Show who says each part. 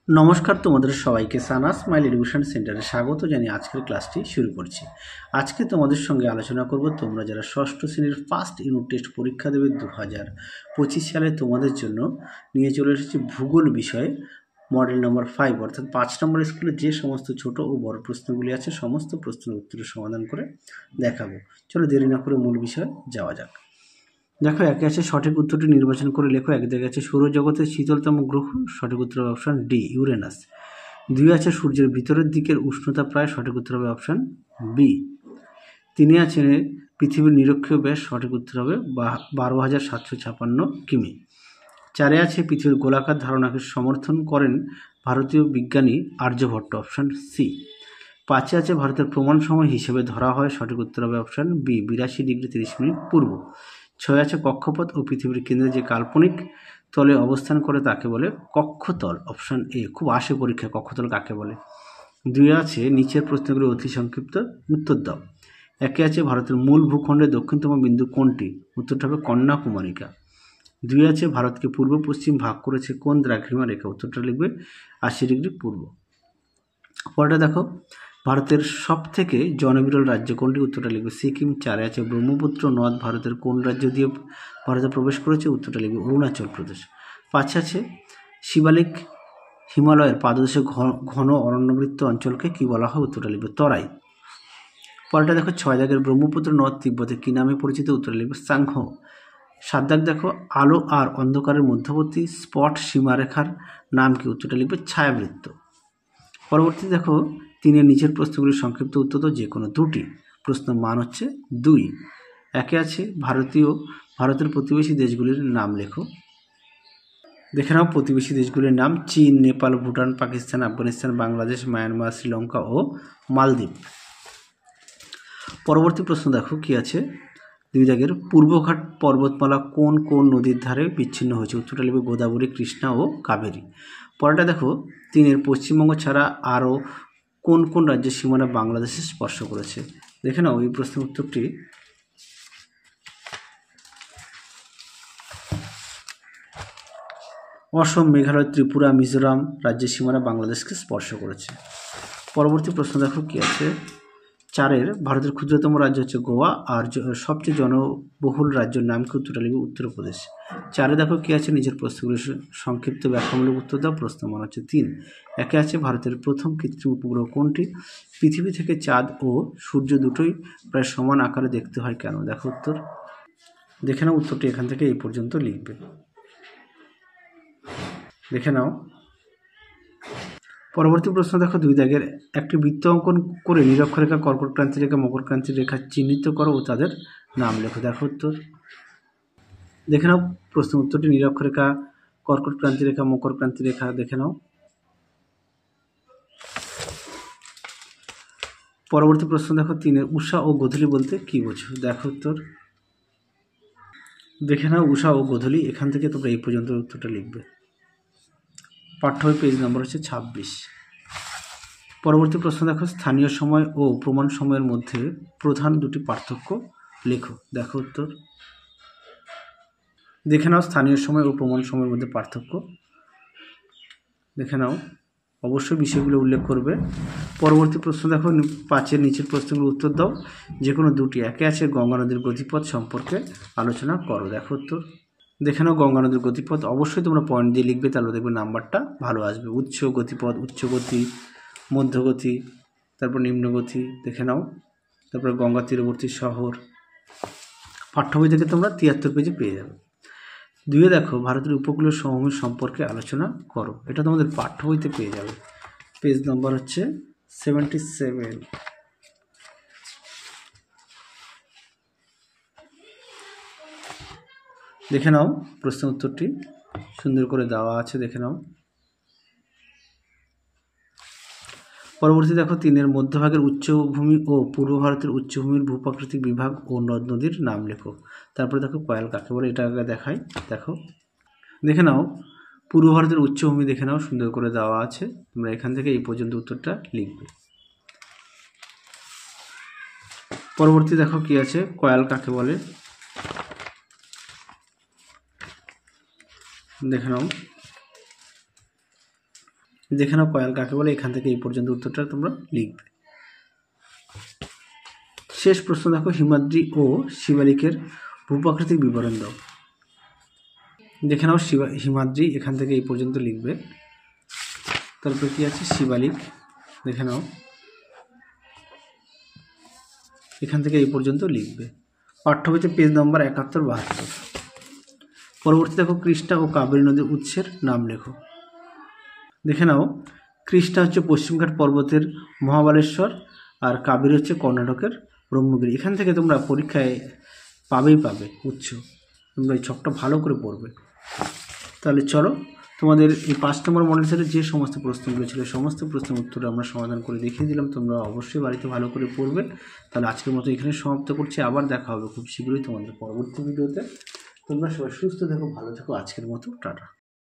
Speaker 1: নমস্কার, তোমাদের সবাইকে সানাস স্মাইল এডুকেশন সেন্টারে স্বাগত জানিয়ে আজকের ক্লাসটি শুরু করছি। আজকে তোমাদের সঙ্গে আলোচনা করব তোমরা যারা ষষ্ঠ শ্রেণীর ফার্স্ট ইউনিট টেস্ট পরীক্ষা দেবে 2025 সালে তোমাদের জন্য নিয়ে চলে এসেছি ভূগোল বিষয়ে মডেল নম্বর 5 অর্থাৎ 5 নম্বর স্কুলে যে সমস্ত ছোট ও বড় প্রশ্নগুলি আছে সমস্ত প্রশ্নের উত্তরের সমাধান করে দেখাবো। চলো দেরি না করে মূল বিষয়ে যাওয়া যাক। দেখো, একে আছে সঠিক উত্তরটি নির্বাচন করে লেখো। এক জায়গায় আছে সৌরজগতের শীতলতম গ্রহ, সঠিক উত্তর হবে অপশান ডি ইউরেনাস। 2 আছে সূর্যের ভিতরের দিকের উষ্ণতা প্রায়, সঠিক উত্তর হবে অপশান বি। 3 আছে পৃথিবীর নিরক্ষীয় ব্যাস, সঠিক উত্তর হবে 12,756 কিমি। 4 আছে পৃথিবীর গোলাকার ধারণাকে সমর্থন করেন ভারতীয় বিজ্ঞানী আর্যভট্ট, অপশান সি। 5 আছে ভারতের প্রমাণ সময় হিসেবে ধরা হয়, সঠিক উত্তর হবে অপশান বি 82°30' পূর্ব। 6 আছে কক্ষপথ ও পৃথিবীর কেন্দ্রে যে কাল্পনিক তলে অবস্থান করে তাকে বলে কক্ষতল, অপশান এ। খুব আসে পরীক্ষা কক্ষতল কাকে বলে। 2 আছে নিচের প্রশ্নগুলো অতি সংক্ষিপ্ত উত্তর দাও। 1 আছে ভারতের মূল ভূখণ্ডের দক্ষিণতম বিন্দু কোনটি, উত্তরটা হবে কন্যাকুমারিকা। 2 আছে ভারতকে পূর্ব পশ্চিম ভাগ করেছে কোন দ্রাঘিমা রেখা, উত্তরটা লিখবে 80° পূর্ব। পরেরটা দেখো, ভারতের সব থেকে জনবিরল রাজ্য কোনটি, উত্তরটা লিখবে সিকিম। 4 আছে ব্রহ্মপুত্র নদ ভারতের কোন রাজ্য দিয়ে ভারতে প্রবেশ করেছে, উত্তরটা লিখবে অরুণাচল প্রদেশ। 5 আছে শিবালিক হিমালয়ের পাদদেশে ঘন অরণ্যবৃত্ত অঞ্চলকে কি বলা হয়, উত্তরটা লিখবে তরাই। পরেরটা দেখো, 6 দাগের ব্রহ্মপুত্র নদ তিব্বতে কি নামে পরিচিত, উত্তরটা লিখবে সাংহ। 7 দাগ দেখো, আলো আর অন্ধকারের মধ্যবর্তী স্পট সীমারেখার নাম কি, উত্তরটা লিখবে ছায়াবৃত্ত। পরবর্তী দেখো, 3 নিচের প্রশ্নগুলির সংক্ষিপ্ত উত্তর দাও, যে কোনো দুটি। প্রশ্ন মান হচ্ছে 2। 1 আছে ভারতের প্রতিবেশী দেশগুলির নাম লেখো। দেখে নাও প্রতিবেশী দেশগুলির নাম: চীন, নেপাল, ভুটান, পাকিস্তান, আফগানিস্তান, বাংলাদেশ, মায়ানমার, শ্রীলঙ্কা ও মালদ্বীপ। পরবর্তী প্রশ্ন দেখো কি আছে, 2 দাগের পূর্বঘাট পর্বতমালা কোন কোন নদীর ধারে বিচ্ছিন্ন হয়েছে, উত্তরটা লিখবে গোদাবরী, কৃষ্ণা ও কাবেরী। পরেরটা দেখো, 3 পশ্চিমবঙ্গ ছাড়া আরও কোন কোন রাজ্যের সীমানা বাংলাদেশে স্পর্শ করেছে। দেখে নাও এই প্রশ্নের উত্তরটি। অসম, মেঘালয়, ত্রিপুরা, মিজোরাম রাজ্যের সীমানা বাংলাদেশকে স্পর্শ করেছে। পরবর্তী প্রশ্ন দেখো কি আছে, 4 ভারতের ক্ষুদ্রতম রাজ্য হচ্ছে গোয়া, আর সবচেয়ে জনবহুল রাজ্যের নাম কি, উত্তরটা লিখবে উত্তরপ্রদেশ। 4 দেখো কি আছে, নিজের প্রশ্নগুলি সংক্ষিপ্ত ব্যাখ্যামূলক উত্তর দাও। প্রশ্ন মান হচ্ছে 3। 1 আছে ভারতের প্রথম কৃত্রিম উপগ্রহ কোনটি, পৃথিবী থেকে চাঁদ ও সূর্য দুটোই প্রায় সমান আকারে দেখতে হয় কেন, দেখো উত্তর। দেখে নাও উত্তরটি এখান থেকে এই পর্যন্ত লিখবে। দেখে নাও পরবর্তী প্রশ্ন দেখো, 2 দাগের একটি বৃত্ত অঙ্কন করে নিরক্ষরেখা, কর্কট ক্রান্তি রেখা, মকর ক্রান্তি রেখা চিহ্নিত করো ও তাদের নাম লেখো, দেখো উত্তর। দেখে নাও প্রশ্ন উত্তরটি, নিরক্ষরেখা, কর্কট ক্রান্তি রেখা, মকর ক্রান্তি রেখা। দেখে নাও পরবর্তী প্রশ্ন দেখো, 3 উষা ও গোধূলি বলতে কি বোঝো, দেখো উত্তর। দেখে নাও উষা ও গোধূলি, এখান থেকে তোমরা এই পর্যন্ত উত্তরটা লিখবে। পাঠ্য বই পেজ নম্বর হচ্ছে 26। পরবর্তী প্রশ্ন দেখো, স্থানীয় সময় ও প্রমাণ সময়ের মধ্যে প্রধান দুটি পার্থক্য লেখো, দেখো উত্তর। দেখে নাও স্থানীয় সময় ও প্রমাণ সময়ের মধ্যে পার্থক্য। দেখে নাও অবশ্যই বিষয়গুলো উল্লেখ করবে। পরবর্তী প্রশ্ন দেখো, 5 নিচের প্রশ্নগুলো উত্তর দাও, যে কোনো দুটি। 1 আছে গঙ্গা নদীর গতিপথ সম্পর্কে আলোচনা করো, দেখো উত্তর। দেখে নাও গঙ্গা নদীর গতিপথ, অবশ্যই তোমরা পয়েন্ট দিয়ে লিখবে, তাহলে দেখবে নাম্বারটা ভালো আসবে। উচ্চ গতিপথ, উচ্চ গতি, মধ্যগতি, তারপর নিম্নগতি। দেখে নাও তারপর গঙ্গা তীরবর্তী শহর। পাঠ্য বই থেকে তোমরা 73 পেজে পেয়ে যাবে। 2 দেখো, ভারতের উপকূলীয় সমভূমি সম্পর্কে আলোচনা করো, এটা তোমাদের পাঠ্য বইতে পেয়ে যাবে, পেজ নম্বর হচ্ছে 77। দেখে নাও প্রশ্ন উত্তরটি সুন্দর করে দেওয়া আছে, দেখে নাও। পরবর্তী দেখো, 3 মধ্যভাগের উচ্চভূমি ও পূর্ব ভারতের উচ্চভূমির ভূপ্রাকৃতিক বিভাগ ও নদ নদীর নাম লেখো। তারপরে দেখো কয়াল কাকে বলে, এটা আগে দেখাই। দেখো দেখে নাও পূর্ব ভারতের উচ্চভূমি, দেখে নাও সুন্দর করে দেওয়া আছে, তোমরা এখান থেকে এই পর্যন্ত উত্তরটা লিখবে। পরবর্তী দেখো কি আছে, কয়াল কাকে বলে, দেখে নাও। দেখে নাও কয়াল কাকে বলে, এখান থেকে এই পর্যন্ত উত্তরটা তোমরা লিখবে। শেষ প্রশ্ন দেখো, হিমাদ্রি ও শিবালিকের ভূপ্রাকৃতিক বিবরণ দাও। দেখে নাও হিমাদ্রি, এখান থেকে এই পর্যন্ত লিখবে। তারপর কি আছে শিবালিক, দেখে নাও এখান থেকে এই পর্যন্ত লিখবে। পাঠ্যবইতে পেজ নম্বর 71-72। পরবর্তী দেখো, কৃষ্ণা ও কাবেরী নদীর উৎসের নাম লেখো। দেখে নাও কৃষ্ণা হচ্ছে পশ্চিমঘাট পর্বতের মহাবালেশ্বর, আর কাবেরী হচ্ছে কর্ণাটকের ব্রহ্মগিরি। এখান থেকে তোমরা পরীক্ষায় পাবে উৎস, তোমরা এই ছকটা ভালো করে পড়বে। তাহলে চলো, তোমাদের এই 5 নম্বর মডেল সেটের যে সমস্ত প্রশ্নগুলো ছিল সমস্ত প্রশ্নের উত্তর আমরা সমাধান করে দেখিয়ে দিলাম। তোমরা অবশ্যই বাড়িতে ভালো করে পড়বে। তাহলে আজকের মতো এখানে সমাপ্ত করছি, আবার দেখা হবে খুব শীঘ্রই তোমাদের পরবর্তী ভিডিওতে। তোমরা সবাই সুস্থ থেকো, ভালো থেকো। আজকের মতো টাটা।